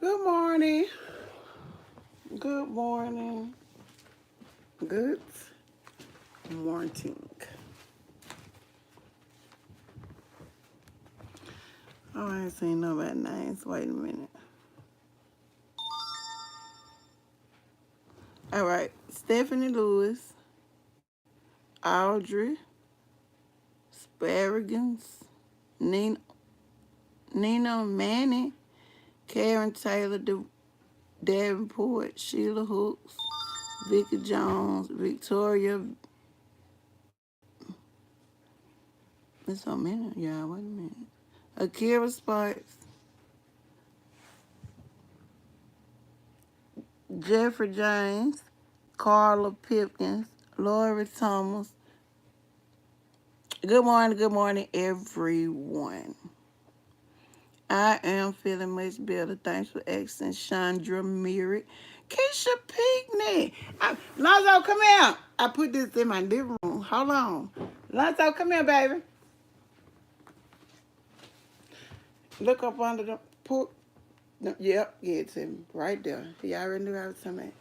Good morning. Good morning. Good morning. Oh, I ain't seen nobody names. Wait a minute. All right. Stephanie Lewis, Audrey, Sparragans, Nina, Nina Manning, Karen Taylor Davenport, Sheila Hooks, Vicky Jones, Victoria. There's so many, y'all. Wait a minute. Akira Sparks, Jeffrey James, Carla Pipkins, Lori Thomas. Good morning, everyone. I am feeling much better. Thanks for asking, Chandra Miri. Keisha Pinkney. Lonzo, come here. I put this in my living room. Hold on. Lonzo, come here, baby. Look up under the pool. No, yep, yeah, it's him right there. He already knew I was talking about.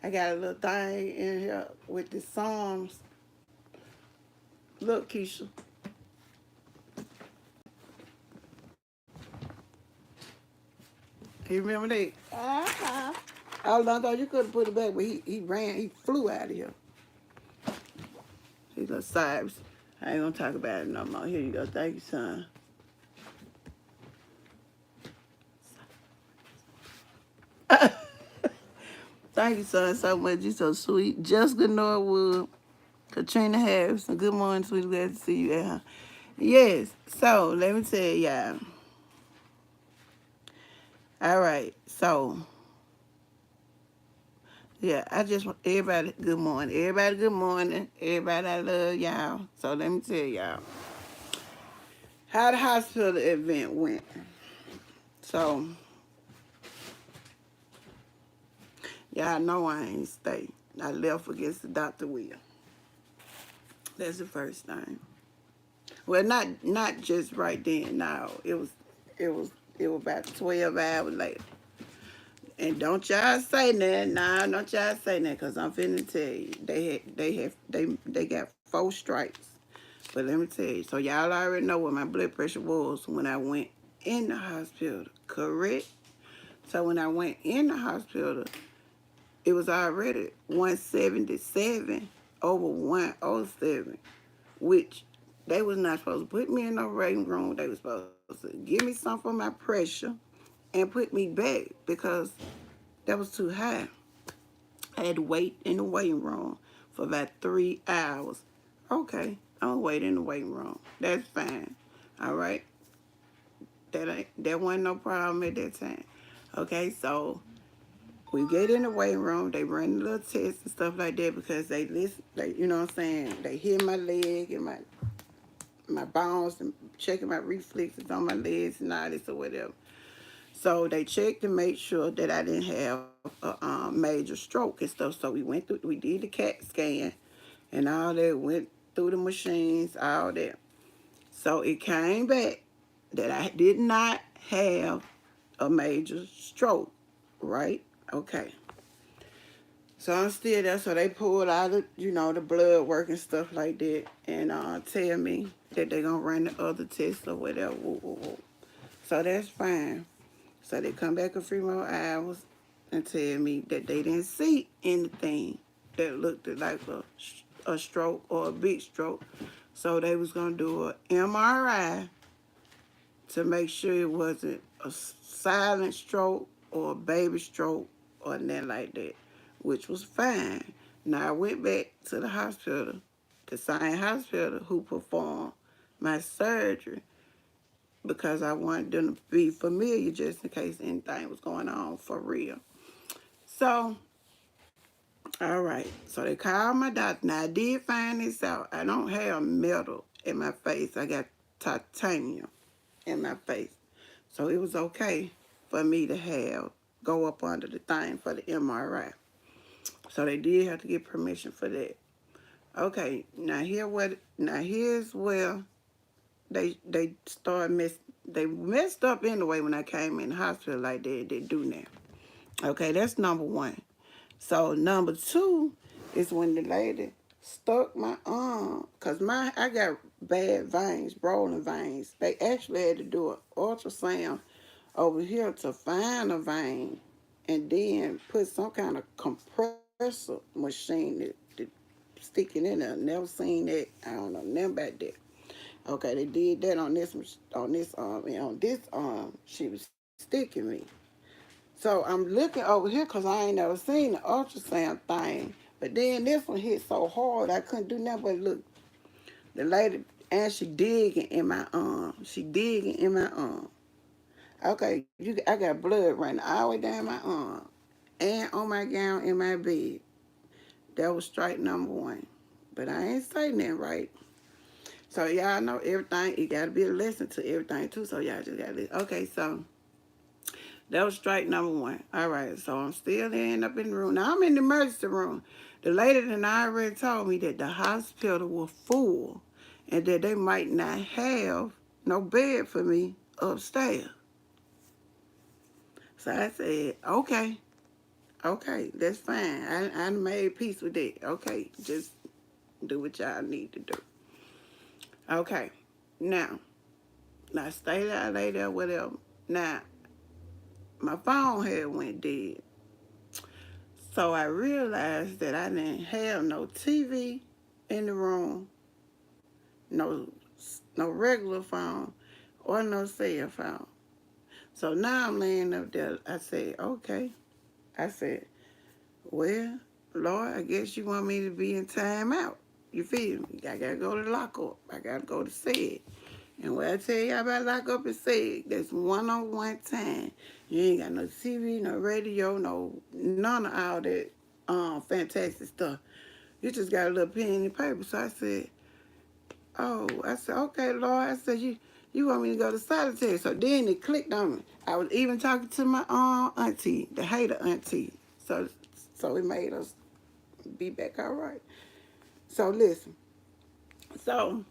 I got a little thing in here with the Psalms. Look, Keisha. You remember that? Oh, Lonzo, you could have put it back, but he flew out of here. He's little Cybes. I ain't gonna talk about it no more. Here you go. Thank you, son. Thank you, son, so much. You so sweet. Jessica Norwood, Katrina Harrison. Good morning, sweet. Glad to see you at her. Yes. So let me tell y'all. All right. So yeah, I just want everybody good morning. Everybody good morning. Everybody I love y'all. So let me tell y'all how the hospital event went. So y'all know I ain't stay. I left against the Dr. Will. That's the first thing. Well, not just right then. No, it was it was about 12 hours later. And don't y'all say that. Nah, don't y'all say that, cause I'm finna tell you they got 4 strikes. But let me tell you, so y'all already know what my blood pressure was when I went in the hospital, correct? So when I went in the hospital, it was already 177 over 107, which they was not supposed to put me in no waiting room. They was supposed to give me some for my pressure and put me back because that was too high. I had to wait in the waiting room for about 3 hours. Okay, I'm gonna wait in the waiting room. That's fine. All right. That wasn't no problem at that time. Okay, so we get in the waiting room. They run little tests and stuff like that because they listen. You know what I'm saying? They hear my leg and my bones and checking my reflexes on my legs and all this or whatever. So they checked to make sure that I didn't have a major stroke and stuff. So we did the CAT scan and all that, went through the machines, all that. So it came back that I did not have a major stroke, right? Okay. So I'm still there. So they pulled out the blood work and stuff like that, and tell me that they're gonna run the other tests or whatever. Woo, woo, woo. So that's fine. So they come back a few more hours and tell me that they didn't see anything that looked like a stroke or a big stroke. So they was gonna do an MRI to make sure it wasn't a silent stroke or a baby stroke or nothing like that, which was fine. Now I went back to the hospital, the same hospital who performed my surgery, because I wanted them to be familiar just in case anything was going on for real. So, all right. So they called my doctor. Now I did find this out. I don't have metal in my face. I got titanium in my face. So it was okay for me to go up under the thing for the MRI. So they did have to get permission for that. Okay, now here's where they start they messed up anyway when I came in the hospital like they do now. Okay, that's number one. So number two is when the lady stuck my arm, cause I got bad veins, rolling veins. They actually had to do an ultrasound over here to find a vein, and then put some kind of compressor machine that sticking in there. Never seen that. I don't know nothing about that. Okay, they did that on this arm, and on this arm she was sticking me. So I'm looking over here because I ain't never seen the ultrasound thing. But then this one hit so hard I couldn't do nothing but look. The lady, and she digging in my arm. She digging in my arm. Okay, I got blood running all the way down my arm and on my gown in my bed. That was strike number one. But I ain't saying that right. So y'all know everything. It got to be a lesson to everything too. So y'all just got to listen. Okay, so that was strike number one. All right, so I'm still end up in the room. Now I'm in the emergency room. The lady that already told me that the hospital was full and that they might not have no bed for me upstairs. So I said, okay, that's fine. I made peace with that. Okay, just do what y'all need to do. Okay, now stay there, lay there, whatever. Now, my phone had went dead. So I realized that I didn't have no TV in the room, no regular phone, or no cell phone. So now I'm laying up there. I said, okay. I said, well, Lord, I guess you want me to be in timeout. You feel me? I gotta go to lockup. I gotta go to SED. And what I tell you about lockup and SED, that's one-on-one time. You ain't got no TV, no radio, none of all that fantastic stuff. You just got a little pen and paper. So I said, okay, Lord. I said, you want me to go to solitary. So then it clicked on me. I was even talking to my auntie, the hater auntie. So it made us be back all right. So listen. So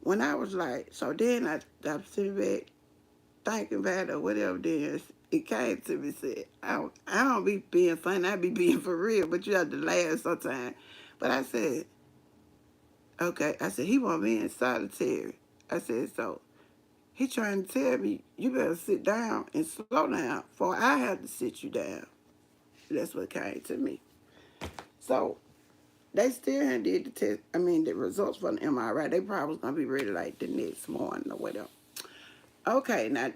when I was like, so then I was sitting back thinking about it or whatever, then it came to me, said, I don't be being funny, I be being for real, but you have to laugh sometimes. But I said, okay, I said, he want me in solitary. I said, so he trying to tell me, you better sit down and slow down before I have to sit you down. That's what came to me. So they still hadn't did the test, the results for the MRI. They probably was going to be ready like the next morning or whatever. Okay, now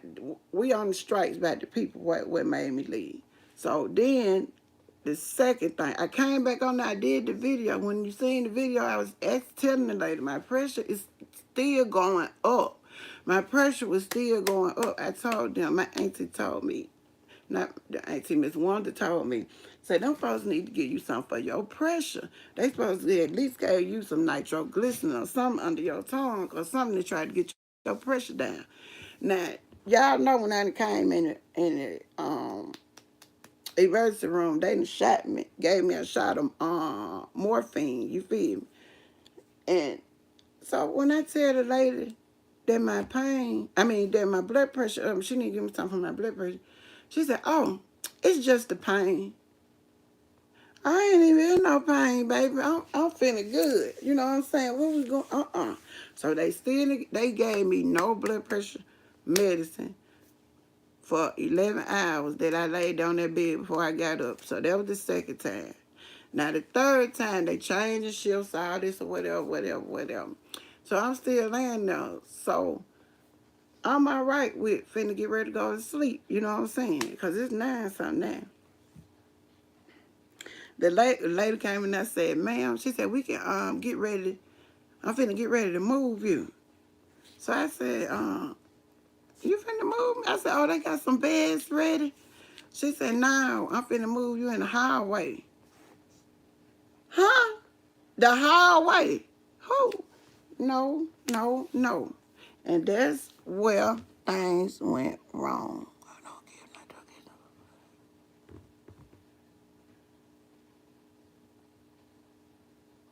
we on the strikes about the people what made me leave. So then the second thing, I came back on there, I did the video. When you seen the video, I was telling the lady, my pressure is still going up. My pressure was still going up. I told them, my auntie told me, not the auntie, Miss Wanda told me, say, them folks need to give you something for your pressure. They supposed to at least give you some nitroglycerin or something under your tongue or something to try to get your pressure down. Now, y'all know when I came in the emergency room, they done shot me, gave me a shot of morphine, you feel me? And so when I tell the lady that that my blood pressure, she need to give me something for my blood pressure, she said, oh, it's just the pain. I ain't even in no pain, baby. I'm feeling good. You know what I'm saying? What was going? So they gave me no blood pressure medicine for 11 hours that I laid down that bed before I got up. So that was the second time. Now the third time they changed the shifts, all this or whatever. So I'm still laying there. So I'm all right with finna get ready to go to sleep. You know what I'm saying? Because it's 9 something now. The lady came in and said, ma'am, she said, we can get ready. I'm finna get ready to move you. So I said, you finna move me? I said, oh, they got some beds ready. She said, no, I'm finna move you in the hallway. Huh? The hallway? Who? No. And that's where things went wrong.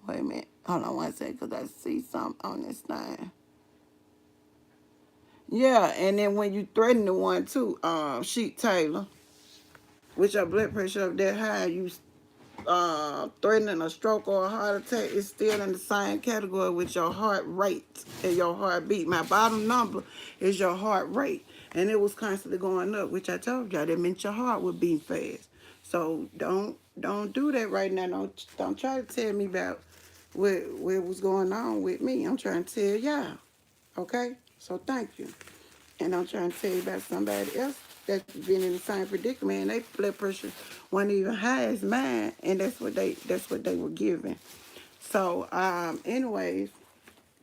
Wait a minute. Hold on one second, because I see something on this thing. Yeah, and then when you threaten the one too, Sheik Taylor, with your blood pressure up that high, you threatening a stroke or a heart attack is still in the same category with your heart rate and your heartbeat. My bottom number is your heart rate, and it was constantly going up, which I told y'all that meant your heart would beat fast. So don't do that right now. Don't try to tell me about what was going on with me. I'm trying to tell y'all, okay? So thank you. And I'm trying to tell you about somebody else that's been in the same predicament, and their blood pressure wasn't even high as mine, and that's what they were given. So, anyways,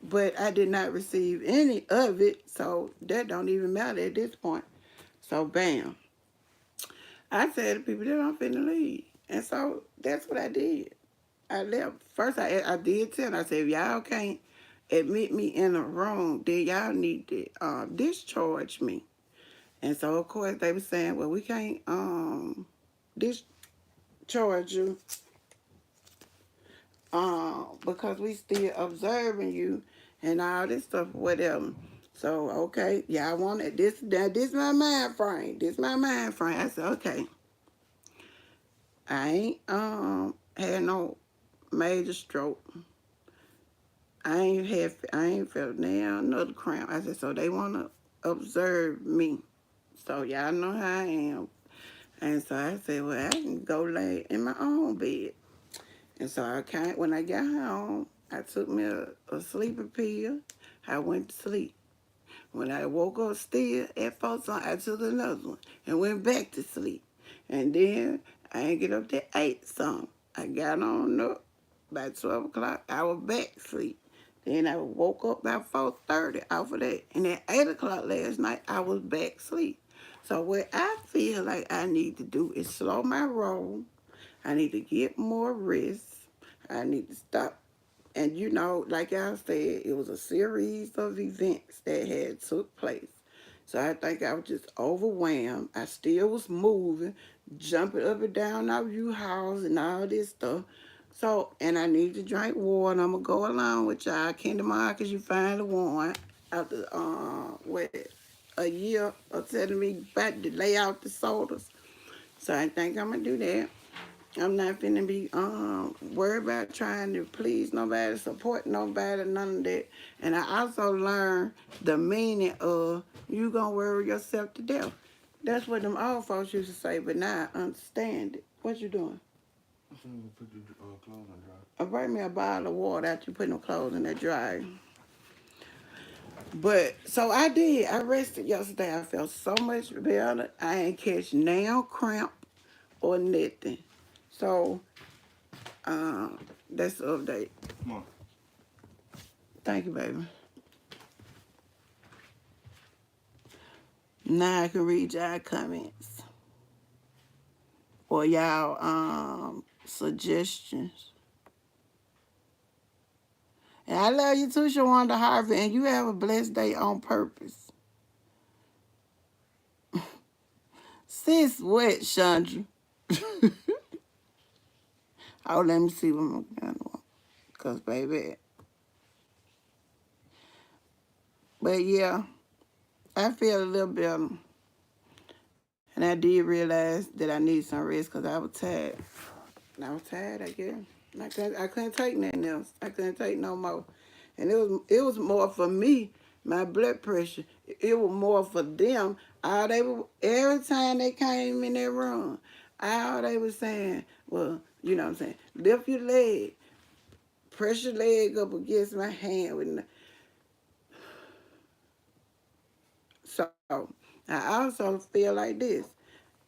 but I did not receive any of it, so that don't even matter at this point. So, bam, I said to people that I'm finna leave, and so that's what I did. I left. First, I did tell them, I said, if y'all can't admit me in a room, then y'all need to discharge me. And so of course they were saying, well, we can't discharge you because we still observing you and all this stuff, whatever. So okay, y'all want it. This my mind frame. This my mind frame. I said, okay. I ain't had no major stroke. I ain't felt now another cramp. I said, so they wanna observe me. So y'all know how I am. And so I said, well, I can go lay in my own bed. And so when I got home, I took me a sleeping pill. I went to sleep. When I woke up still at 4 something, I took another one and went back to sleep. And then I ain't get up to 8 something. I got on up by 12 o'clock. I was back asleep. Then I woke up about 4:30 off of that. And at 8 o'clock last night, I was back asleep. So what I feel like I need to do is slow my roll. I need to get more rest. I need to stop. And like y'all said, it was a series of events that had took place. So I think I was just overwhelmed. I still was moving, jumping up and down our U-Hauls and all this stuff. So, and I need to drink water. I'm going to go along with y'all. Candy Marcus, you finally won. After, a year of telling me about to lay out the sodas. So I think I'm going to do that. I'm not finna be worried about trying to please nobody, support nobody, none of that. And I also learned the meaning of you gonna worry yourself to death. That's what them old folks used to say, but now I understand it. What you doing? I'm finna put the clothes on dry. Bring me a bottle of water after you put them clothes in that dryer. But so I did. I rested yesterday. I felt so much better. I ain't catch nail cramp or nothing. So uh, that's the update. Come on. Thank you, baby. Now I can read y'all comments or y'all suggestions. And I love you too, Shawanda Harvey, and you have a blessed day on purpose. Sis, what, Chandra? Oh, let me see what I'm going to. Because, baby. But, yeah, I feel a little better. And I did realize that I need some rest because I was tired. I was tired, I guess. I couldn't take nothing else. I couldn't take no more. And it was more for me, my blood pressure. It was more for them. Every time they came in that room, all they were saying, well, you know what I'm saying, lift your leg, press your leg up against my hand. So I also feel like this.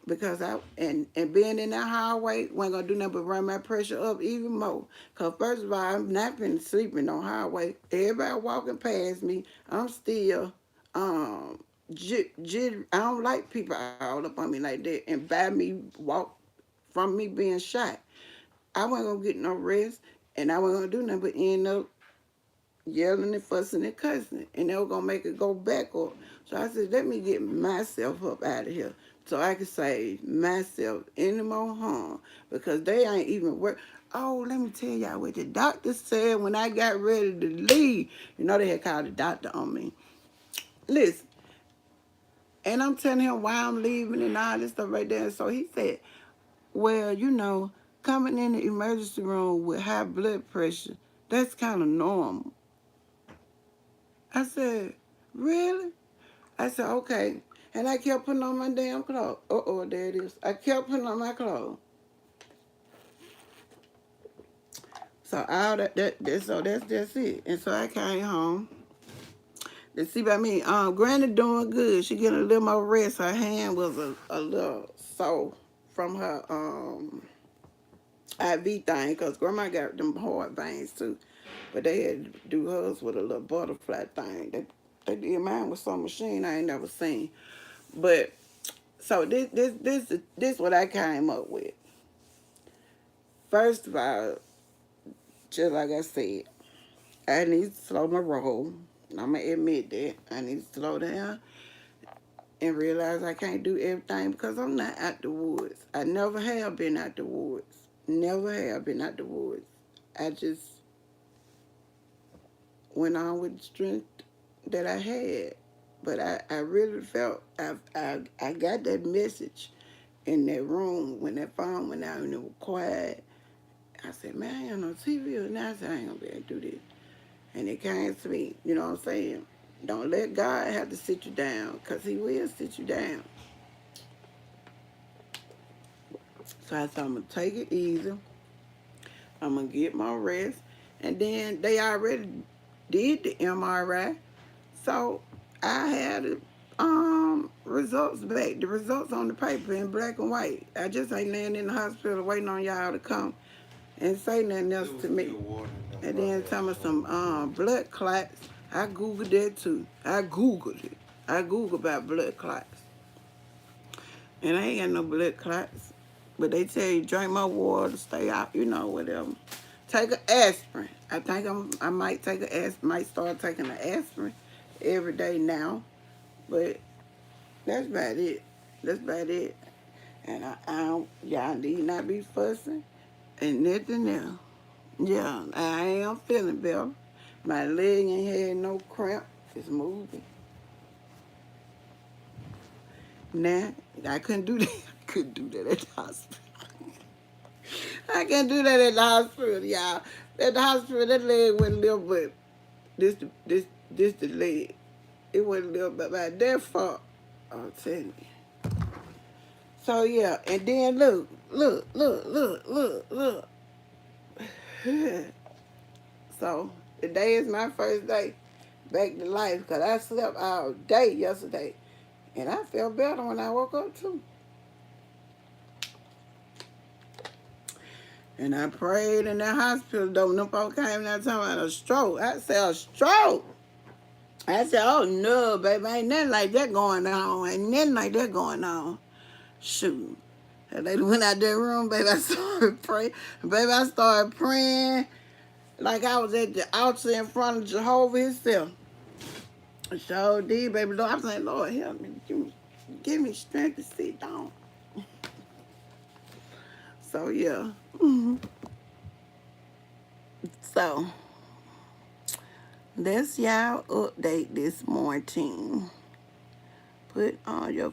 Because and being in that highway wasn't gonna do nothing but run my pressure up even more. Cause first of all, I'm not been sleeping on highway. Everybody walking past me, I'm still I don't like people all up on me like that and by me walk from me being shot. I wasn't gonna get no rest and I wasn't gonna do nothing but end up yelling and fussing and cussing, and they were gonna make it go back up. So I said, let me get myself up out of here so I can save myself any more harm because they ain't even work. Oh, let me tell y'all what the doctor said when I got ready to leave. You know they had called the doctor on me. Listen, And I'm telling him why I'm leaving and all this stuff right there. So he said, well, you know, coming in the emergency room with high blood pressure, that's kind of normal. I said, really? I said, okay. And I kept putting on my damn clothes. Uh-oh, there it is. I kept putting on my clothes. So all so that's it. And so I came home. Let's see about me. Granny doing good. She getting a little more rest. Her hand was a little sore from her IV thing, because Grandma got them hard veins too. But they had to do hers with a little butterfly thing. They did mine with some machine I ain't never seen. But so this what I came up with. First of all, just like I said, I need to slow my roll. I'm gonna admit that I need to slow down and realize I can't do everything because I'm not out the woods. I never have been out the woods. Never have been out the woods. I just went on with the strength that I had. But I really felt I got that message in that room when that phone went out and it was quiet. I said, man, I ain't on no TV. And I said, I ain't gonna be able to do this. And it came to me, you know what I'm saying? Don't let God have to sit you down, because he will sit you down. So I said, I'm going to take it easy. I'm going to get my rest. And then they already did the MRI. So I had the results back, the results on the paper in black and white. I just ain't laying in the hospital waiting on y'all to come and say nothing else to me. And then tell me some blood clots. I Googled that too. I Googled it. I Googled about blood clots. And I ain't got no blood clots. But they tell you drink more water, stay out, you know, whatever. Take an aspirin. I think I might take an aspirin, might start taking an aspirin every day now. But that's about it. That's about it. And y'all need not be fussing and nothing else. Yeah, I am feeling better. My leg ain't had no cramp. It's moving. Now, I couldn't do that. I couldn't do that at the hospital. I can't do that at the hospital, y'all. At the hospital, that leg wasn't little, but this the leg. It wasn't little, but by that far, I'll tell you. So, yeah, and then look. So, today is my first day back to life, because I slept all day yesterday. And I felt better when I woke up, too. And I prayed in that hospital, though. Them folks came there talking about a stroke. I said, a stroke? I said, oh, no, baby, ain't nothing like that going on. Ain't nothing like that going on. Shoot. And they went out that room, baby, I started praying. Baby, I started praying like I was at the altar in front of Jehovah himself. I sure did, baby. Lord, I'm saying, Lord, help me. Give me strength to sit down. So, yeah. So, that's y'all update this morning. Put on your...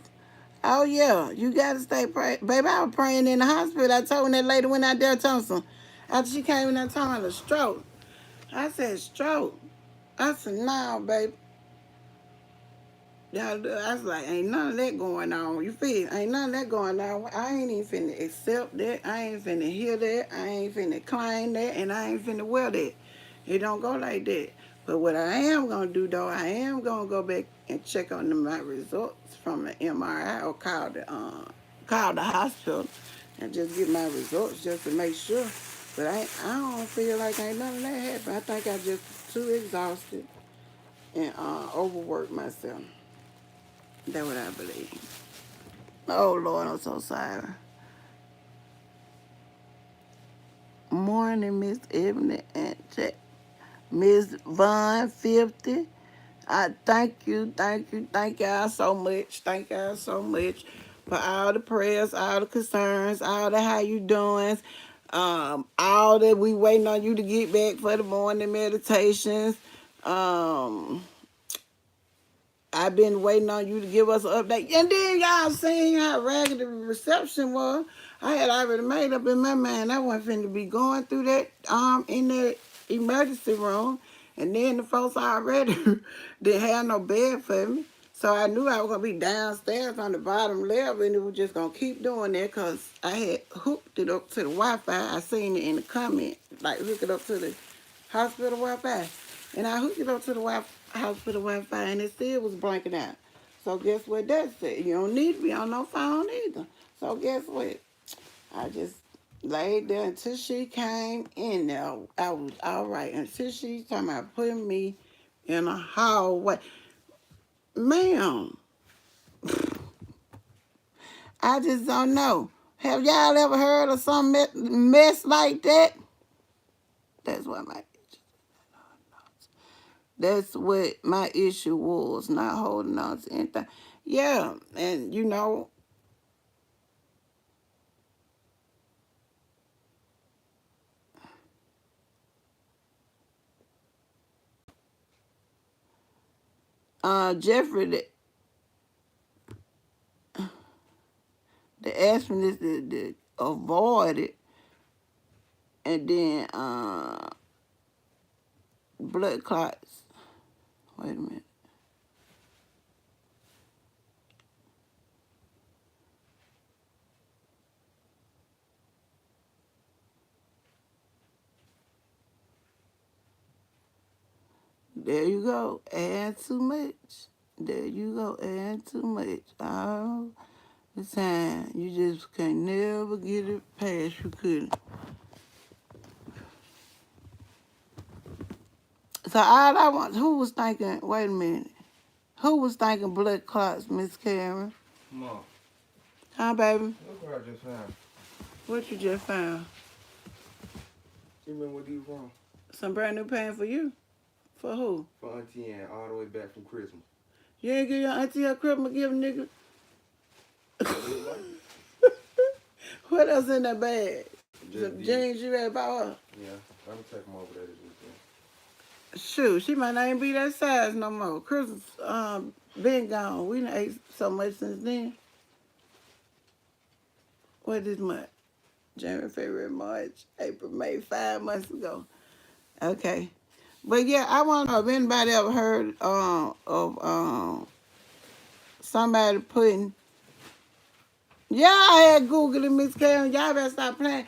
Oh, yeah. You got to stay praying. Baby, I was praying in the hospital. I told when that lady went out there, Thompson. After she came in there talking about a stroke. I said, stroke? I said, no, baby. I was like, ain't none of that going on. You feel? Ain't none of that going on. I ain't even finna accept that. I ain't finna hear that. I ain't finna claim that. And I ain't finna wear that. It don't go like that. But what I am going to do, though, I am going to go back and check on my results from the MRI or call the hospital and just get my results just to make sure. But I don't feel like ain't none of that happened. I think I just too exhausted and overworked myself. That's what I believe. Oh, Lord, I'm so sorry. Morning, Miss Ebony and Miss Vaughn 50. I thank y'all so much. Thank y'all so much for all the prayers, all the concerns, all the how you doing, all that we waiting on you to get back for the morning meditations. I've been waiting on you to give us an update. And then y'all seen how ragged the reception was. I had already made up in my mind I wasn't finna be going through that in the emergency room. And then the folks already didn't have no bed for me. So I knew I was gonna be downstairs on the bottom level and it was just gonna keep doing that because I had hooked it up to the Wi-Fi. I seen it in the comment, like hook it up to the hospital Wi-Fi. And I hooked it up to the hospital Wi-Fi and it still was blanking out. So guess what that said? You don't need to be on no phone either. So guess what? I just laid there until she came in there. I was all right until she talking about putting me in a hallway. Ma'am, I just don't know. Have y'all ever heard of some mess like that? That's what my That's what my issue was, not holding on to anything. Yeah, and you know, Jeffrey, the asked me this to avoid it, and then blood clots. Wait a minute. There you go, add too much. There you go, add too much. All the time. You just can't never get it past. You couldn't. So all I want, who was thinking, wait a minute, who was thinking blood clots, Miss Karen? Mom, Huh, baby? look what I just found. What you just found? You remember what these from? Some brand new pants for you? For who? For Auntie Ann, all the way back from Christmas. You ain't give your auntie a Christmas gift, nigga? What else in that bag? Some jeans you had bought her? Yeah, I'm gonna take them over there this weekend. Shoot, she might not even be that size no more. Christmas been gone. We done ate so much since then. What this month? January, February, March, April, May, 5 months ago. Okay. But yeah, I want to know if anybody ever heard of somebody putting. Yeah, I had Googled it, Miss Karen. Y'all better stop playing.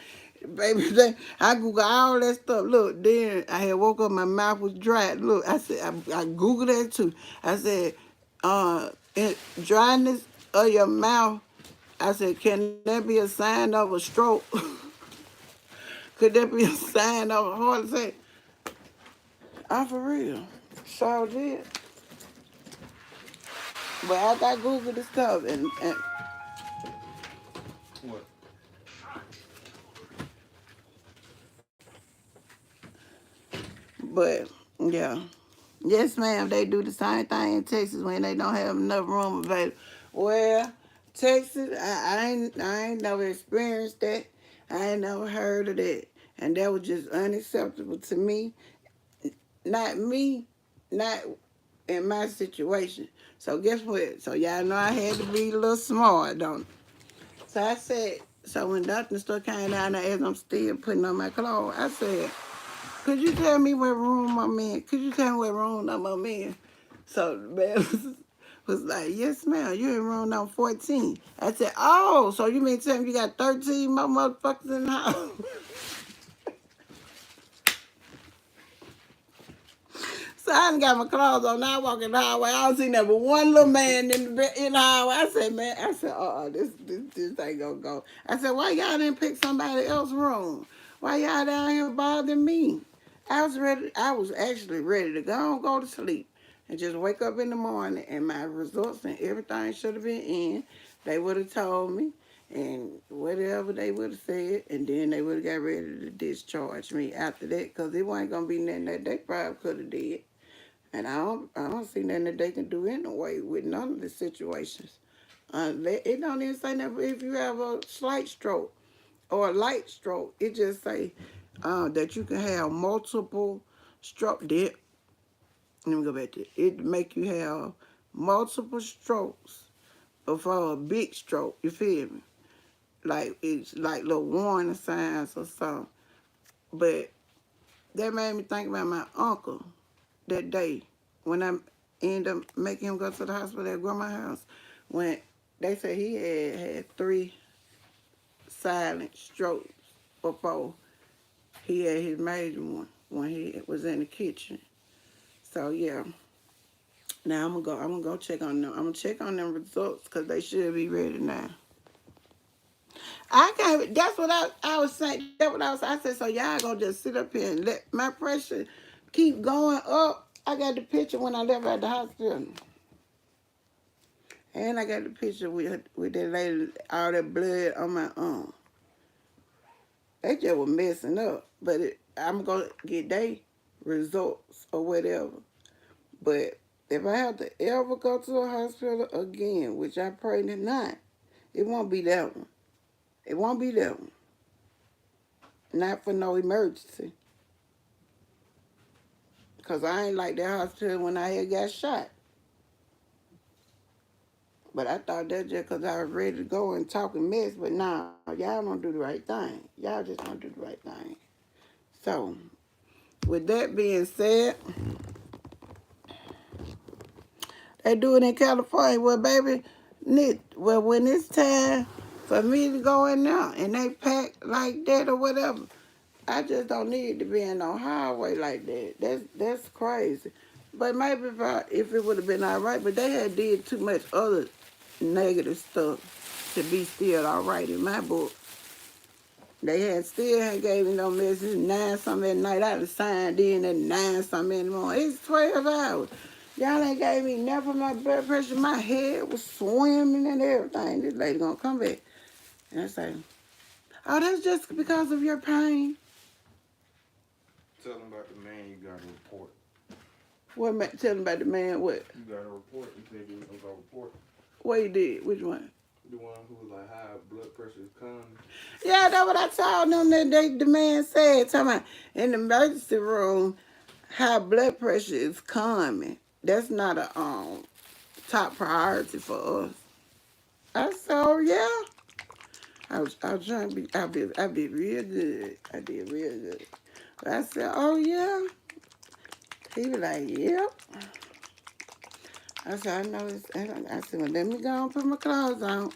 Baby, I Googled all that stuff. Look, then I had woke up, my mouth was dry. Look, I said, I Googled that too. I said, dryness of your mouth. I said, can that be a sign of a stroke? Could that be a sign of a heart attack? I'm for real. Sure did. But after I Googled the stuff and What? but yeah. Yes, ma'am, they do the same thing in Texas when they don't have enough room available. Well, Texas, I ain't never experienced that. I ain't never heard of that. And that was just unacceptable to me. Not me, not in my situation. So guess what? So y'all know I had to be a little smart, don't I? So I said, so when Dr. Stuff came down there as I'm still putting on my clothes, I said, could you tell me what room I'm in? Could you tell me what room I'm in? So the man was like, yes, ma'am, you're in room number 14. I said, oh, so you mean to tell me you got 13 more motherfuckers in the house? So I done got my clothes on. Now I walk in the hallway. I don't see never one little man in the hallway. I said, man, this ain't gonna go. I said, why y'all didn't pick somebody else's room? Why y'all down here bothering me? I was actually ready to go to sleep and just wake up in the morning and my results and everything should have been in. They would have told me and whatever they would have said, and then they would have got ready to discharge me after that because it wasn't gonna be nothing that they probably could have did. And I don't see nothing that they can do anyway with none of the situations. It don't even say that if you have a slight stroke or a light stroke. It just say that you can have multiple stroke. Let me go back to it. It make you have multiple strokes before a big stroke. You feel me? Like it's like little warning signs or something. But that made me think about my uncle that day when I ended up making him go to the hospital at grandma's house. When they said he had 3 silent strokes before he had his major one when he was in the kitchen. So yeah. Now I'm gonna go check on them. I'm gonna check on them results because they should be ready now. I can't. That's what I was saying. That's what I said. So y'all gonna just sit up here and let my pressure keep going up. I got the picture when I left at the hospital, and I got the picture with that lady, all that blood on my arm. They just were messing up, but I'm gonna get their results or whatever. But if I have to ever go to a hospital again, which I pray to not, it won't be that one. It won't be that one. Not for no emergency. Because I ain't like that hospital when I had got shot. But I thought that just because I was ready to go and talking mess. But nah, y'all don't do the right thing. Y'all just don't do the right thing. So, with that being said, they do it in California. Well, baby, well, when it's time for me to go in there and they pack like that or whatever, I just don't need to be in no highway like that. That's crazy. But maybe if it would have been all right, but they had did too much other negative stuff to be still all right in my book. They still had gave me no message 9 something at night. I was signed in at 9 something in the morning. It's 12 hours. Y'all ain't gave me nothing for my blood pressure. My head was swimming and everything. This lady gonna come back. And I say, oh, that's just because of your pain. Tell them about the man you got to report. What? Tell them about the man what? You got to report. You said you was going to report. What he did? Which one? The one who was like high blood pressure is coming. Yeah, that's what I told them that the man said. Talking about in the emergency room, high blood pressure is coming. That's not a top priority for us. I said, oh yeah. I was trying to be. I did real good. I did real good. But I said, oh yeah. He was like, yep. I said, I know it's. I said, well, let me go and put my clothes on.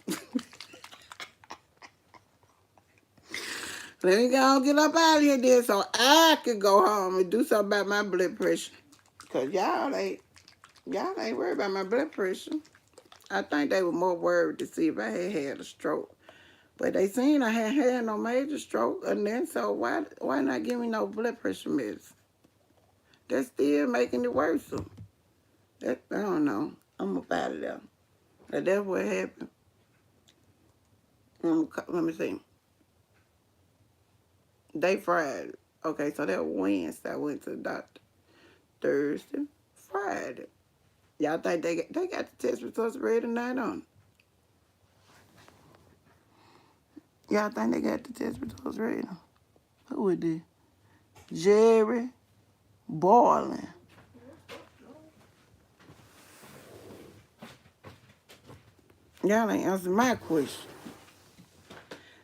Let me go and get up out of here then so I could go home and do something about my blood pressure. Because y'all ain't worried about my blood pressure. I think they were more worried to see if I had a stroke. But they seen I hadn't had no major stroke, and then so why not give me no blood pressure medicine? That's still making it worse. I don't know. I'm up out of there. But that's what happened. Let me see. They Friday. Okay, so that Wednesday I went to the doctor. Thursday, Friday. Y'all think they got the test results ready tonight on? Y'all think they got the test results ready? Who would do? Jerry Boylan. Y'all ain't answering my question.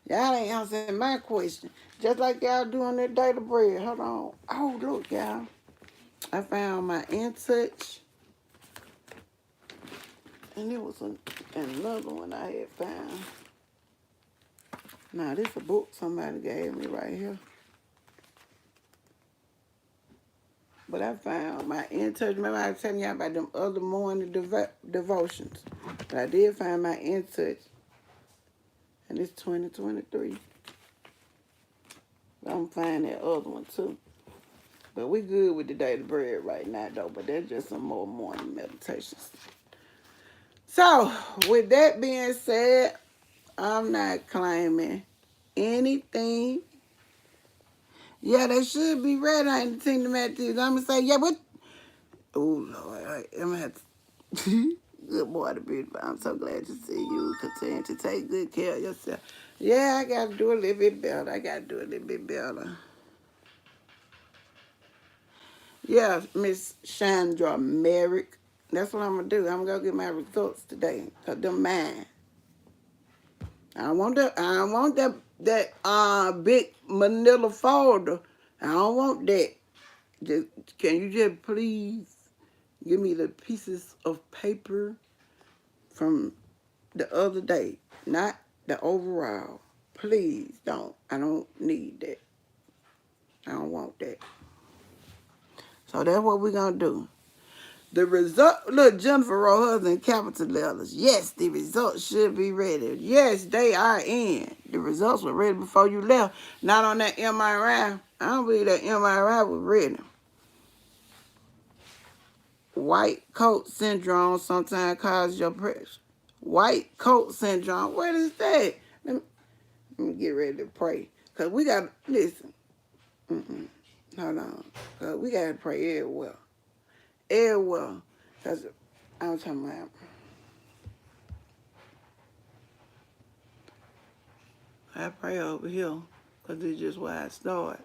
Y'all ain't answering my question. Just like y'all doing that data bread. Hold on. Oh, look, y'all. I found my In Touch. And it was another one I had found. Now, this is a book somebody gave me right here. But I found my In Touch. Remember I was telling y'all about them other morning devotions. But I did find my In Touch. And it's 2023. But I'm finding that other one too. But we good with the daily bread right now though. But that's just some more morning meditations. So, with that being said, I'm not claiming anything. Yeah, they should be ready. I ain't seen them at these. I'm going to say, yeah, what? Oh, Lord. I'm going to have to. Good morning, beautiful. I'm so glad to see you. Continue to take good care of yourself. Yeah, I got to do a little bit better. Yeah, Miss Chandra Merrick. That's what I'm gonna do. I'm gonna go get my results today. Cause them mine. I don't want that. I don't want that big manila folder. I don't want that. Just, can you just please give me the pieces of paper from the other day, not the overall. Please don't. I don't need that. I don't want that. So that's what we're gonna do. The result, look, Jennifer wrote hers in capital letters. Yes, the results should be ready. Yes, they are in. The results were ready before you left. Not on that MRI. I don't believe that MRI was ready. White coat syndrome sometimes causes your pressure. White coat syndrome. What is that? Let me get ready to pray. Because we got to, listen. Hold on. Because we got to pray everywhere. Everywhere. Because I'm talking about, I pray over here. Because it's just where I start.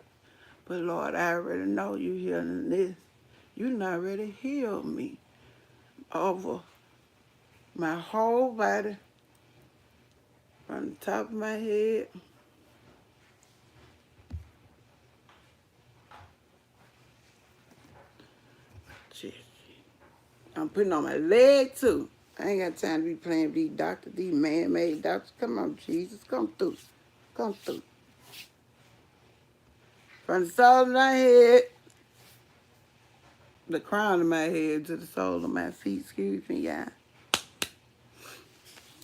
But Lord, I already know you healing this. You done already healed me over my whole body. From the top of my head. Shit. I'm putting on my leg too. I ain't got time to be playing with these doctors, these man-made doctors. Come on, Jesus, come through. Come through. From the sole of my head, the crown of my head to the sole of my feet. Excuse me, y'all.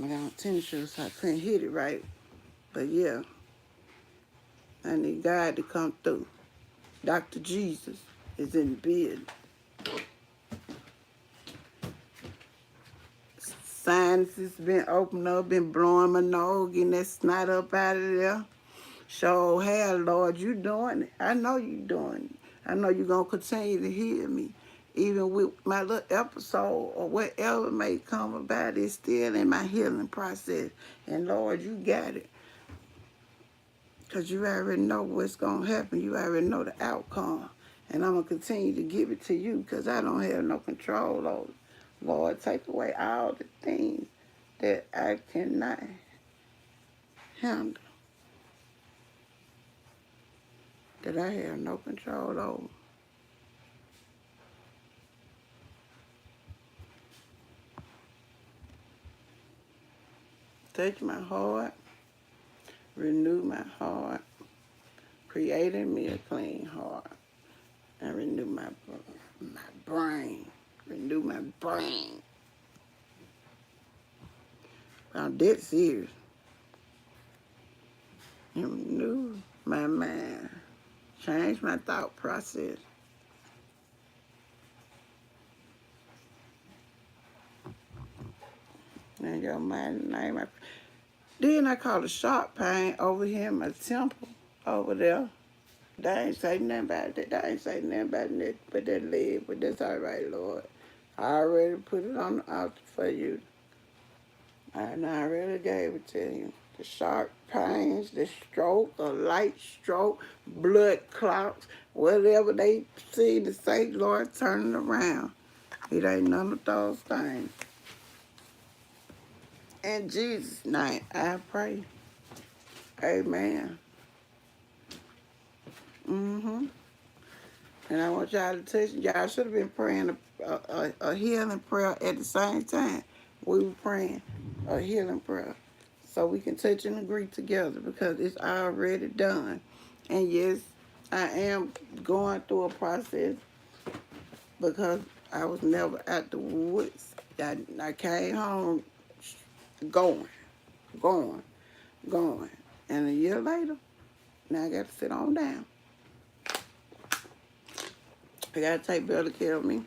I got on tennis shoes, so I couldn't hit it right. But yeah, I need God to come through. Dr. Jesus is in the building. Sinuses been opened up, been blowing my nose, getting that snot up out of there. Sure have, Lord, you doing it. I know you doing it. I know you're going to continue to heal me. Even with my little episode or whatever may come about, it's still in my healing process. And Lord, you got it. Because you already know what's going to happen. You already know the outcome. And I'm going to continue to give it to you because I don't have no control over it. Lord, take away all the things that I cannot handle, that I have no control over. Touch my heart, renew my heart, create in me a clean heart, and renew my brain. Renew my brain. I'm dead serious. And renew my mind. Change my thought process. In your mighty name. Then I caught a sharp pain over here in my temple, over there. They ain't say nothing about that. They ain't say nothing about that, but that leg, but that's all right, Lord. I already put it on the altar for you. And I already gave it to you. The sharp pains, the stroke, a light stroke, blood clots, whatever they see to say, Lord, turn it around. It ain't none of those things. In Jesus' name, I pray. Amen. And I want y'all to touch. Y'all should have been praying a healing prayer at the same time. We were praying a healing prayer. So we can touch and agree together because it's already done. And yes, I am going through a process because I was never at the woods. I came home going. And a year later, now I got to sit on down. I got to take better care of me.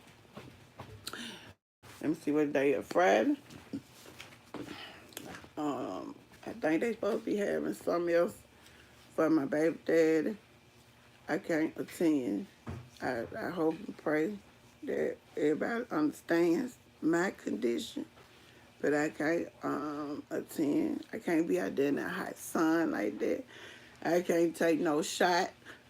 Let me see what day is. Friday. I think they supposed to be having something else for my baby daddy. I can't attend. I hope and pray that everybody understands my condition. But I can't attend. I can't be out there in that hot sun like that. I can't take no shot.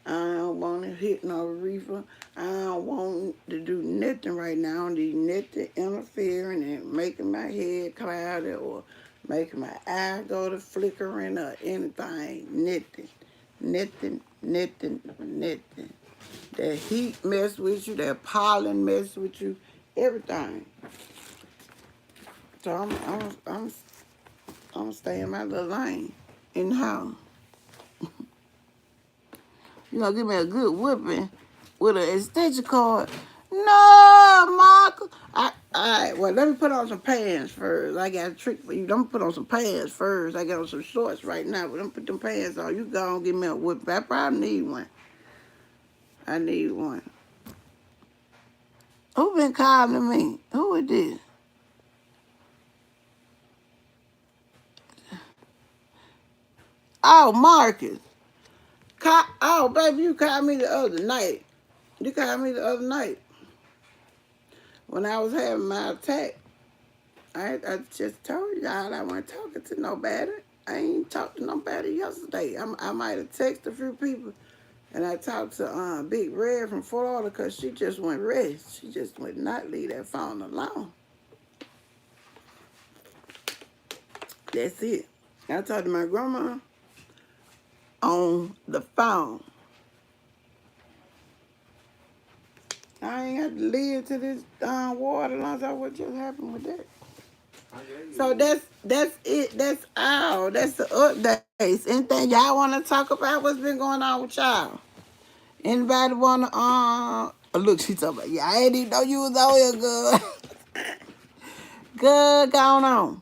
I don't want to hit no reefer. I don't want to do nothing right now. I don't need nothing interfering and making my head cloudy or making my eye go to flickering or anything. Nothing. Nothing, nothing, nothing. That heat mess with you, that pollen mess with you, everything. So I'm staying in my little lane in the house. You gonna give me a good whipping with an extension cord? No, Michael. All right, well, let me put on some pants first. I got a trick for you. Let me put on some pants first. I got on some shorts right now, but let me put them pants on. You go and give me a whipping. I probably need one. I need one. Who been calling me? Who is this? Oh, Marcus. Oh, baby, you called me the other night. You called me the other night when I was having my attack. I just told y'all I wasn't talking to nobody. I ain't talked to nobody yesterday. I might have texted a few people, and I talked to Big Red from Florida because she just went rest. She just would not leave that phone alone. That's it. I talked to my grandma on the phone. I ain't got to live to this water lunch. What just happened with that? So that's it. That's all. That's the updates. Anything y'all want to talk about? What's been going on with y'all? Anybody want to? Look, she talking about. Yeah, I ain't even know you was out here, good. Good, going on.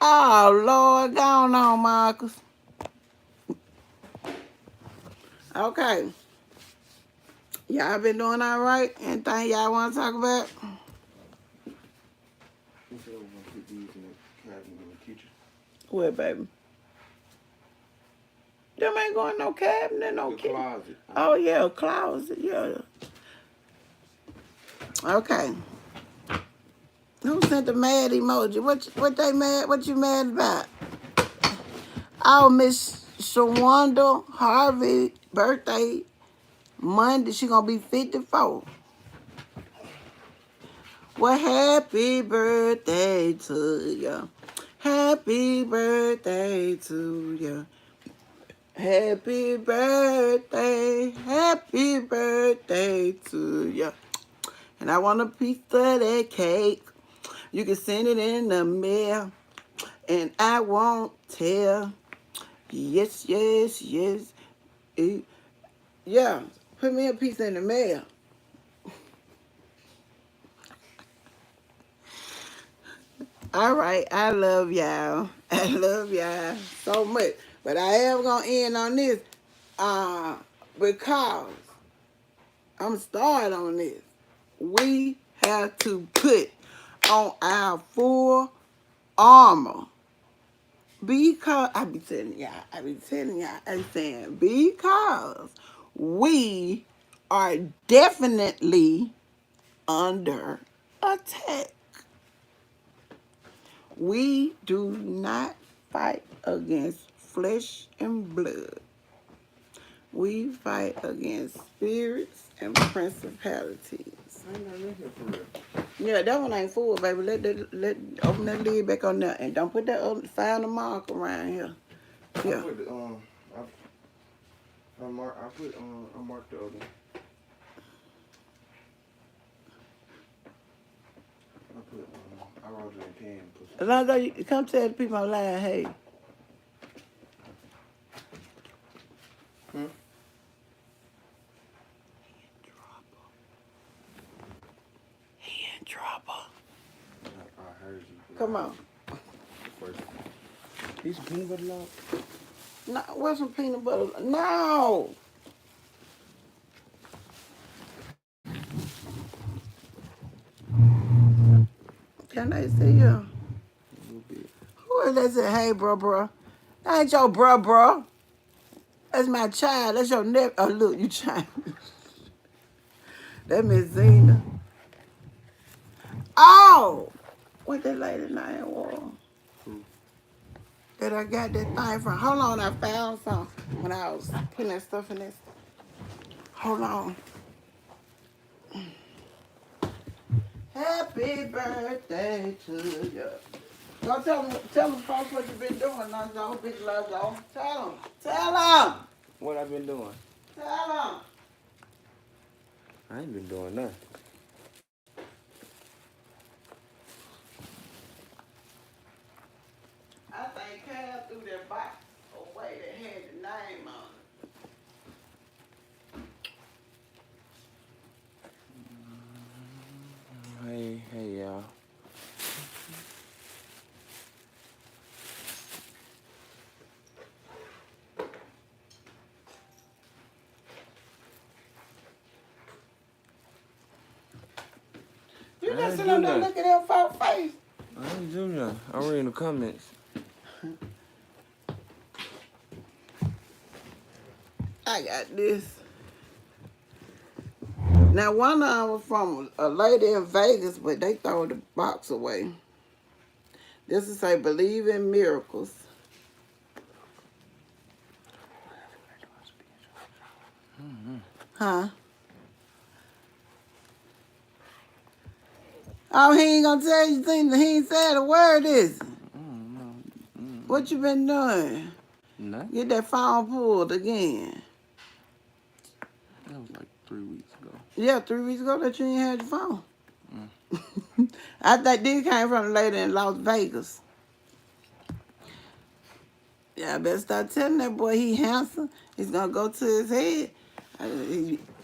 Oh Lord, going on, Marcus. Okay. Y'all been doing all right? Anything y'all want to talk about? You said we're gonna put these in the cabinet in the kitchen. Where, baby? Them ain't going no cabinet, no The kitchen. closet. Oh yeah, closet, yeah. Okay. Who sent the mad emoji? What they mad? What you mad about? Oh, Miss Shawanda Harvey birthday Monday. She gonna be 54. Well, happy birthday to you. Happy birthday to you. Happy birthday. Happy birthday to you. And I want a piece of that cake. You can send it in the mail. And I won't tell. Yes, yes, yes. Yeah, put me a piece in the mail. All right, I love y'all. I love y'all so much. But I am going to end on this because I'm starting on this. We have to put on our full armor. Because, I be telling y'all, I'm saying, because we are definitely under attack. We do not fight against flesh and blood. We fight against spirits and principalities. I ain't got nothing for real. Yeah, that one ain't full, baby. Let open that lid back on there and don't put that other find the mark around here. Yeah. I put the, I marked the other one. I wrote it in pen. As long as you come tell the people online, hey. He in trouble. I heard you. Come on. First. These peanut butter log? No, where's some peanut butter? No. Can they see you? A little bit. Who is that say, hey, bro? That ain't your bro. That's my child. That's your nephew. Oh, look, you child. That Miss Zena. Oh! What that lady name was? Who? that I got that thing from. Hold on, I found some when I was putting that stuff in this. Hold on. Happy birthday to you. Go tell them folks what you've been doing, Lonzo. Big Lonzo. Tell them. Tell them. What I've been doing? Tell them. I ain't been doing nothing. I think Cal threw that box away that had the name on it. Hey, y'all. You I just ain't sitting do there nothing. looking at folks' face. I ain't do nothing. I read in the comments. I got this. Now, one of them was from a lady in Vegas, but they throw the box away. This is say, believe in miracles. Huh? Oh, he ain't gonna tell you things. He ain't said a word, is he? What you been doing? Nothing. Get that phone pulled again. That was like 3 weeks ago. Yeah, 3 weeks ago that you ain't had your phone. I think this came from a lady in Las Vegas. Yeah, I better start telling that boy he handsome. He's gonna go to his head.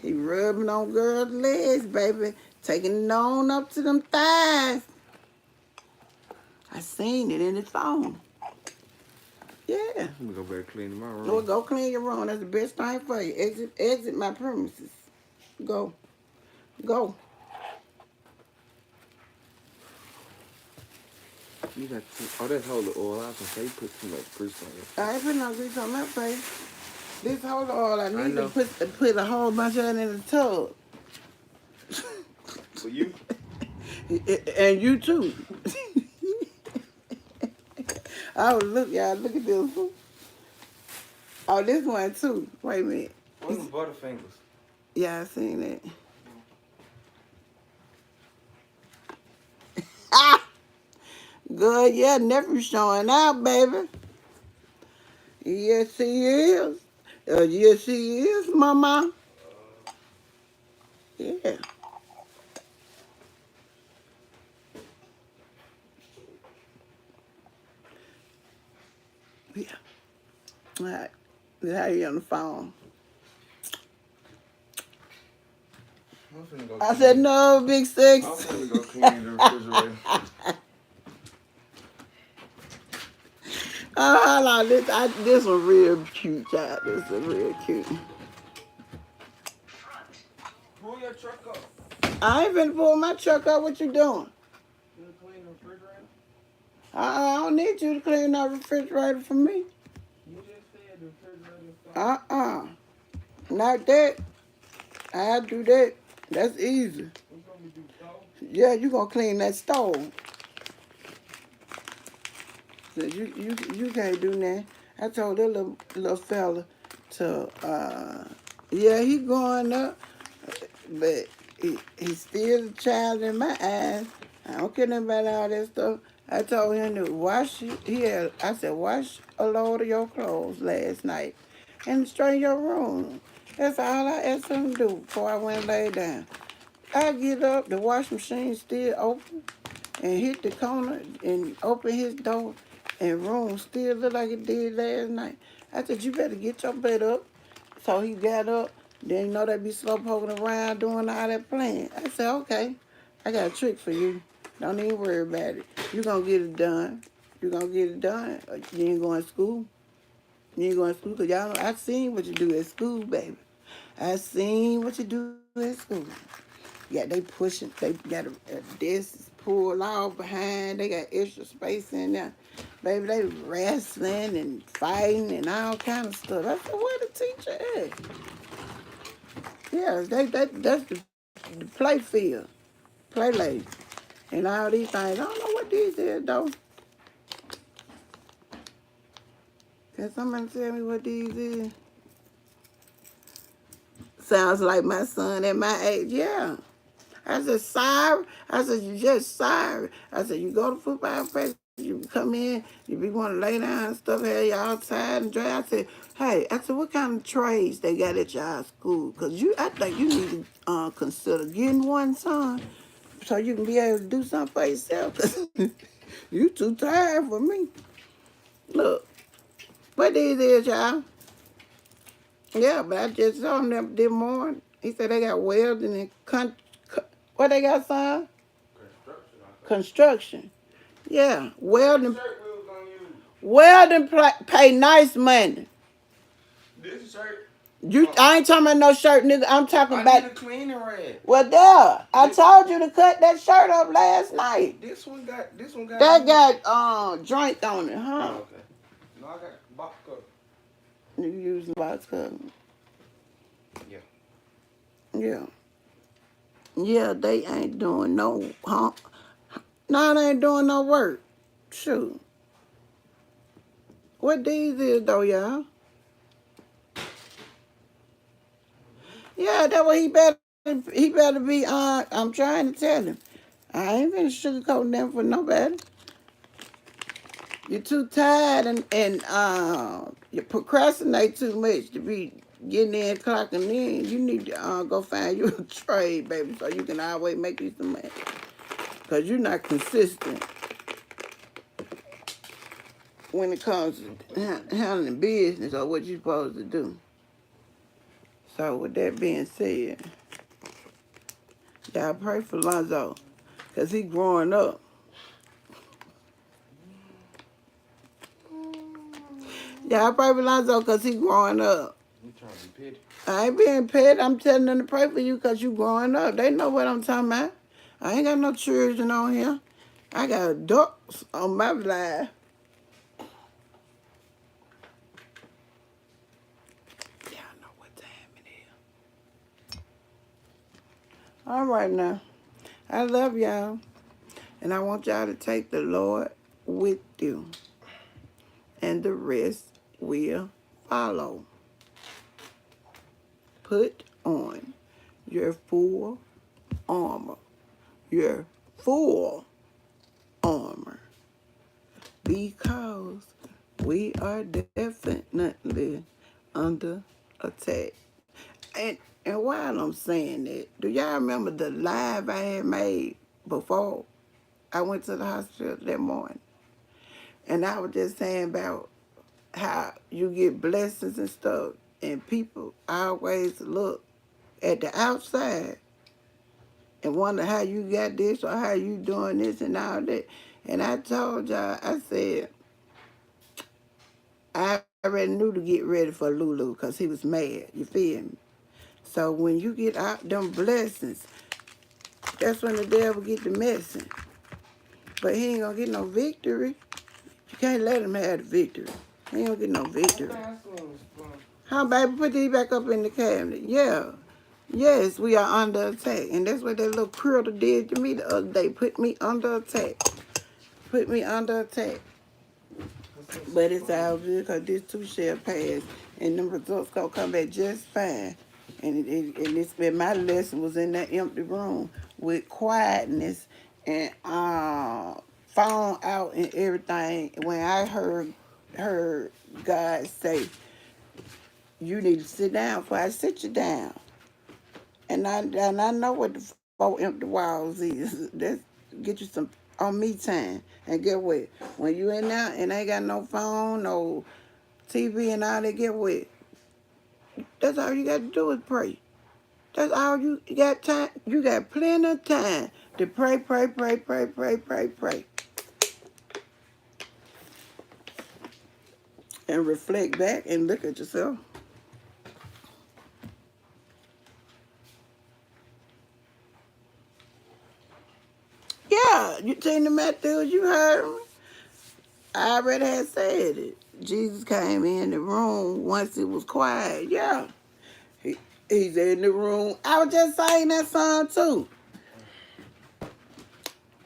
He rubbing on girls' legs, baby. Taking it on up to them thighs. I seen it in his phone. Yeah. I'm gonna go back clean my room. Lord, go clean your room. That's the best thing for you. Exit my premises. Go. Go. You got that's holy oil. I was gonna say you put too much grease on it. I ain't putting no grease on my face. This whole oil, I need know. to put a whole bunch of it in the tub. For you? And you too. Oh, look, y'all, look at this. Oh, this one too. Wait a minute. What's the Butterfingers? Yeah, I seen it. Ah! Good, yeah, nephew showing out, baby. Yes, he is. Yes, he is, mama. Yeah. Yeah. All right. How you on the phone? I'm finna go I clean said, it. no, big I'm six. finna go clean the refrigerator. Oh, hold on. This one real cute, child. This is real cute. Pull your truck up. I ain't finna pull my truck up. What you doing? You clean the refrigerator? I don't need you to clean that refrigerator for me. You just said the refrigerator is fine. Not that. I do that. That's easy. What you want me to do, stove? Yeah, you gonna clean that stove. So you can't do that. I told that little fella to yeah, he growing up, but he's still a child in my eyes. I don't care nothing about all that stuff. I told him to wash it. I said, wash a load of your clothes last night and straighten your room. That's all I asked him to do before I went and lay down. I get up, the washing machine still open, and hit the corner and open his door, and room still look like it did last night. I said, you better get your butt up. So he got up. Then you know they be slow poking around doing all that playing. I said, okay, I got a trick for you. Don't even worry about it. You gonna get it done. You gonna get it done. You ain't going to school. You ain't going to school because y'all know I seen what you do at school, baby. I seen what you do at school. Yeah, they pushing. They got a desk pulled off behind. They got extra space in there. Baby, they wrestling and fighting and all kind of stuff. I said, where the teacher at? Yeah, that's the play field, play lady, and all these things. I don't know what these is though. Can somebody tell me what these is? Sounds like my son at my age. Yeah. I said, sorry. I said, you just sorry. I said, you go to football practice, you come in, you be want to lay down and stuff, have y'all tired and dry. I said, hey, I said, what kind of trades they got at y'all school? Because I think you need to consider getting one, son, so you can be able to do something for yourself. Because you too tired for me. Look, what these is, y'all? Yeah, but I just saw them this morning. He said they got welding and what they got, son? Construction. Yeah, welding. Welding pay nice money. This shirt. I ain't talking about no shirt, nigga. I'm talking about. I need a cleaning rag. Well, there. I told you to cut that shirt up last night. This one got. That got joint on it, huh? Oh, okay. No, I got box cover. You using box cover? Yeah. Yeah. Yeah, they ain't doing no, huh? No, they ain't doing no work. Shoot. What these is though, y'all? Yeah, that's what he better be I'm trying to tell him. I ain't finna sugarcoat them for nobody. You're too tired and you procrastinate too much to be getting in, clocking in. You need to go find you a trade, baby, so you can always make you some money. Because you're not consistent when it comes to handling business or what you're supposed to do. So with that being said, y'all pray for Lonzo, because he growing up. Y'all pray for Lonzo because he growing up. You trying to be petty? I ain't being petty. I'm telling them to pray for you because you growing up. They know what I'm talking about. I ain't got no children on here. I got adults on my life. Y'all know what time it is. All right now. I love y'all. And I want y'all to take the Lord with you. And the rest will follow. Put on your full armor. Your full armor. Because we are definitely under attack. And while I'm saying that, do y'all remember the live I had made before I went to the hospital that morning? And I was just saying about how you get blessings and stuff, and people always look at the outside and wonder how you got this or how you doing this and all that. And I told y'all, I said, I already knew to get ready for Lulu because he was mad. You feel me? So when you get out them blessings, that's when the devil get the messing. But he ain't gonna get no victory. You can't let him have the victory. He ain't gonna get no victory. How, baby? Put these back up in the cabinet. Yeah. Yes, we are under attack. And that's what that little critter did to me the other day. Put me under attack. Put me under attack. But it's all good because this too shall pass. And them results gonna come back just fine. And it's been my lesson was in that empty room with quietness and phone out and everything. When I heard God say, you need to sit down before I sit you down. And I know what the 4 empty walls is. That's get you some on me time. And get what? When you in there and ain't got no phone, no TV and all that, get what? That's all you got to do is pray. That's all you got time. You got plenty of time to pray. And reflect back and look at yourself. Yeah, you Tina Matthews, you heard me. I already had said it. Jesus came in the room once it was quiet. Yeah. He's in the room. I was just saying that song too.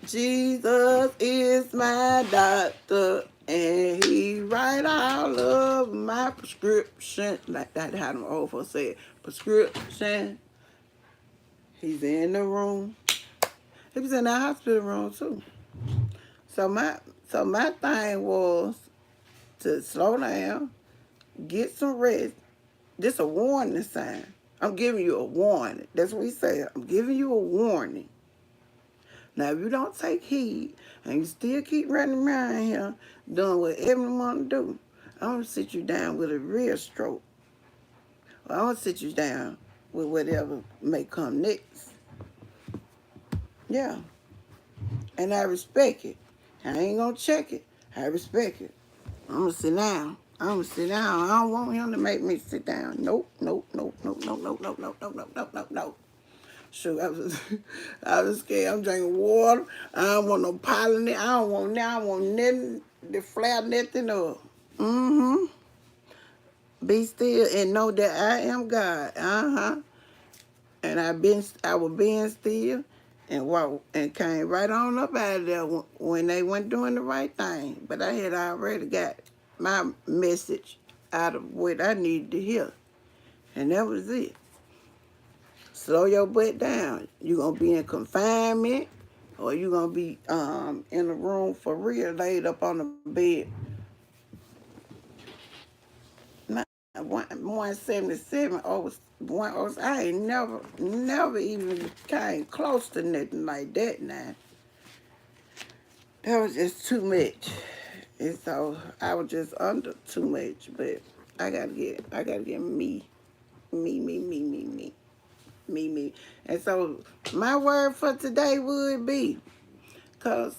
Jesus is my doctor And he write all of my prescription, like that how them old folks say it, prescription. He's in the room. He was in the hospital room too. So my thing was to slow down, get some rest. This a warning sign. I'm giving you a warning. That's what he said. I'm giving you a warning. Now, if you don't take heed and you still keep running around here doing what everyone want to do, I'm going to sit you down with a real stroke. Or I'm going to sit you down with whatever may come next. Yeah. And I respect it. I ain't going to check it. I respect it. I'm going to sit down. I'm going to sit down. I don't want him to make me sit down. Nope, nope, nope, nope, nope, nope, nope, nope, nope, nope, nope, nope, nope. Shoot, I was scared. I'm drinking water. I don't want no pollen. I don't want nothing to flare nothing up. Mm-hmm. Be still and know that I am God. Uh-huh. And I was being still and walked and came right on up out of there when they weren't doing the right thing. But I had already got my message out of what I needed to hear. And that was it. Slow your butt down. You're going to be in confinement or you're going to be in a room for real laid up on the bed. 177 over 106. I ain't never even came close to nothing like that now. That was just too much. And so I was just under too much. But I gotta get me. And so my word for today would be, because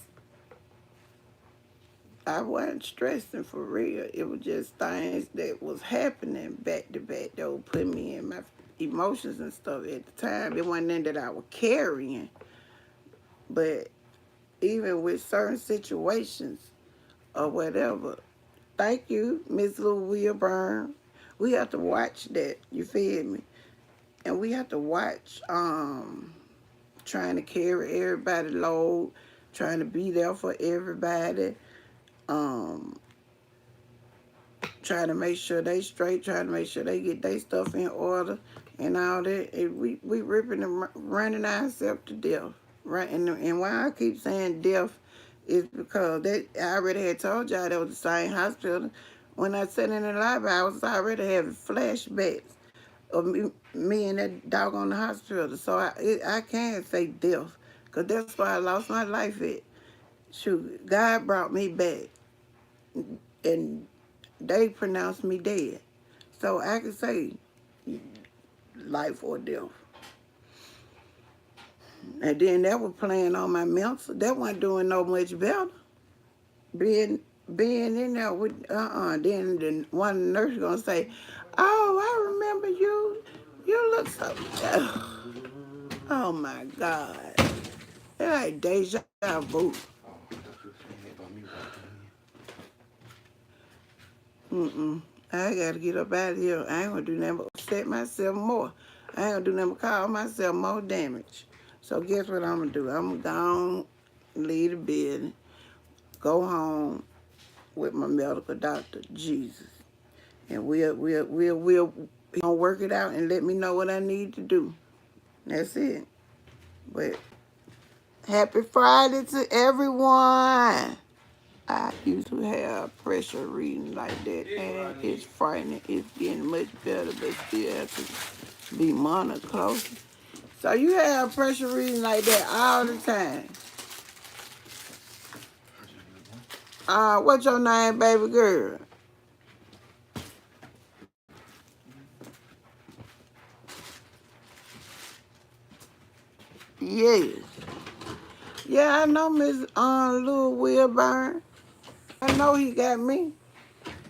I wasn't stressing for real. It was just things that was happening back to back that would put me in my emotions and stuff at the time. It wasn't in that I was carrying. But even with certain situations or whatever, thank you, Miss Louisa Byrne. We have to watch that, you feel me? And we have to watch trying to carry everybody's load, trying to be there for everybody, trying to make sure they straight, trying to make sure they get their stuff in order and all that. And we ripping and running ourselves to death. Right? And why I keep saying death is because I already had told y'all that was the same hospital. When I sat in the library, I was already having flashbacks of me in that dog on the hospital. So I can't say death, because that's why I lost my life at. Shoot, God brought me back, and they pronounced me dead. So I can say life or death. And then that was playing on my mental. That wasn't doing no much better. Being in there with, Then one of the nurses gonna say, oh, I remember you. You look so, oh my God. It's like deja vu. I gotta get up out of here. I ain't gonna do nothing but upset myself more. I ain't gonna do nothing but cause myself more damage. So guess what I'm gonna do? I'm gonna leave the building, go home with my medical doctor, Jesus. And we'll gonna work it out and let me know what I need to do. That's it. But happy Friday to everyone. I used to have pressure reading like that, and it's frightening. It's getting much better, but still have to be monitored close. So you have pressure reading like that all the time. What's your name, baby girl? Yes. Yeah, I know Miss Lil Wilburn. I know he got me.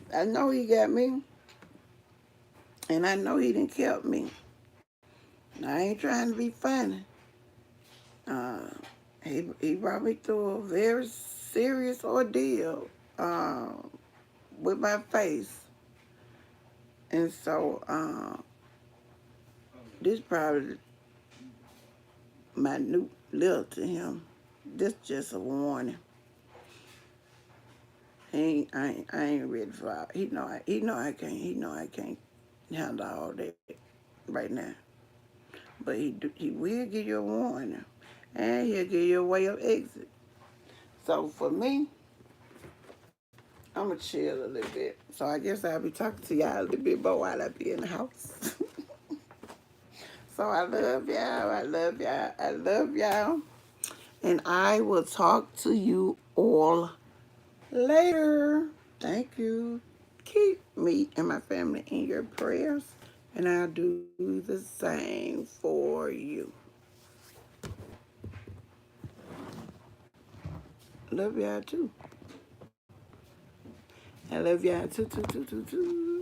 And I know he done kept me. I ain't trying to be funny. He brought me through a very serious ordeal with my face. And so this probably my new letter to him. This just a warning. He I ain't ready for all. He know I can't. He know I can't handle all that right now. But he will give you a warning, and he'll give you a way of exit. So for me, I'ma chill a little bit. So I guess I'll be talking to y'all a little bit more while I be in the house. So I love y'all. I love y'all. I love y'all. And I will talk to you all later. Thank you. Keep me and my family in your prayers, and I'll do the same for you. Love y'all too. I love y'all too.